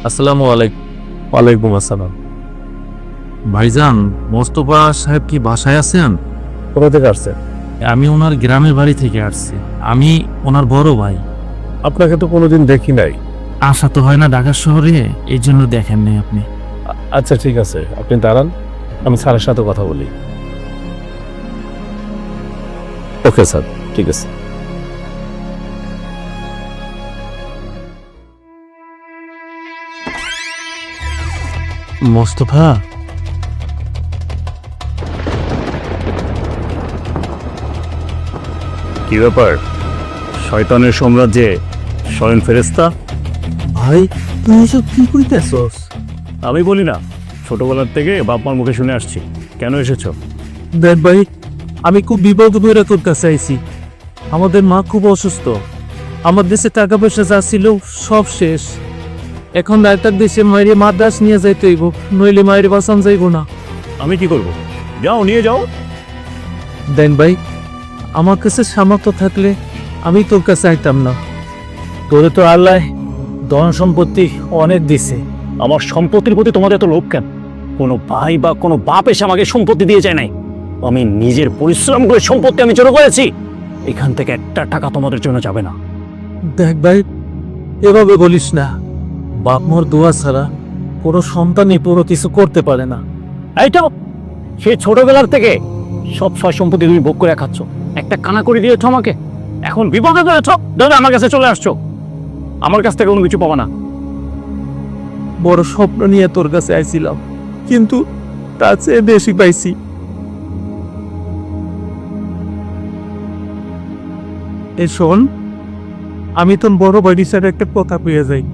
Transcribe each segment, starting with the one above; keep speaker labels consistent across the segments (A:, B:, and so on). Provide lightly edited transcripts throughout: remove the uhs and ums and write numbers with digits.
A: আসসালামু আলাইকুম।
B: ওয়ালাইকুম আসসালাম।
A: ভাইজান, মোস্তফা সাহেব কি বাসায় আছেন?
B: কোথা থেকে আসছেন?
A: আমি ওনার গ্রামের বাড়ি থেকে আসছি। আমি ওনার বড় ভাই।
B: আপনাকে তো কোনোদিন দেখি নাই।
A: আসা তো হয় না ঢাকা শহরে, এই জন্য দেখেন নাই আপনি।
B: আচ্ছা ঠিক আছে, আপনি দাঁড়ান, আমি স্যারের সাথে কথা বলি। ওকে স্যার, ঠিক আছে।
A: মোস্তফা,
B: কি ব্যাপার? শয়তানের সাম্রাজ্যে স্বয়ং ফেরেশতা?
A: ভাই তুই এসব কি কইতেছস?
B: আমি বলি না, ছোটবেলার থেকে বাপ মার মুখে শুনে আসছি। কেন এসেছো?
A: দেখ ভাই, আমি খুব বিপদ হয়ে তোর কাছে আইছি। আমাদের মা খুব অসুস্থ। আমার দেশে টাকা পয়সা যা ছিল সব শেষ। এখন ডাক্তার দেশে মায়ের মাদ্রাস নিয়ে যাইতে হইব, নইলে মায়ের বাঁচান যাইব না।
B: আমি কি করব? যাও, নিয়ে যাও।
A: দেন ভাই, আমার কাছে সামর্থ্য থাকলে আমি তোর কাছে আইতাম না। তোরে তো আল্লাহ ধন সম্পত্তি অনেক দিছে।
B: আমার সম্পত্তির প্রতি তোমাদের এত লোভ কেন? কোনো ভাই বা কোনো বাপ এসে আমাকে সম্পত্তি দিয়ে যায় নাই। আমি নিজের পরিশ্রম করে সম্পত্তি আমি জড়ো করেছি। এখান থেকে একটা টাকা তোমাদের জন্য যাবে না।
A: দেখ ভাই, এভাবে বলিস না। বাপ মার দোয়া ছাড়া কোনো সন্তানই পুরো কিছু করতে পারে না।
B: এইটাও সেই ছোটবেলার থেকে সব সয় সম্পত্তি তুমি ভোগ করে খাচ্ছ। একটা কানা করে দিয়েছ আমাকে, এখন বিপদে ধরেছ, ধরে আমার কাছে চলে আসছো। আমার কাছ থেকে কোনো কিছু পাবা না।
A: বড় স্বপ্ন নিয়ে তোর কাছে আইছিলাম, কিন্তু তার চেয়ে বেশি পাইছি। এ শোন, আমি তোর বড় বাড়ির সাথে একটা কথা পেয়ে যাই।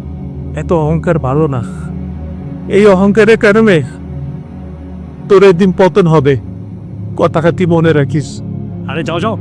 A: এত অহংকার ভালো না। এই অহংকারের কারণে তোর একদিন পতন হবে। কথাটা তুই মনে রাখিস।
B: আরে যাও যাও,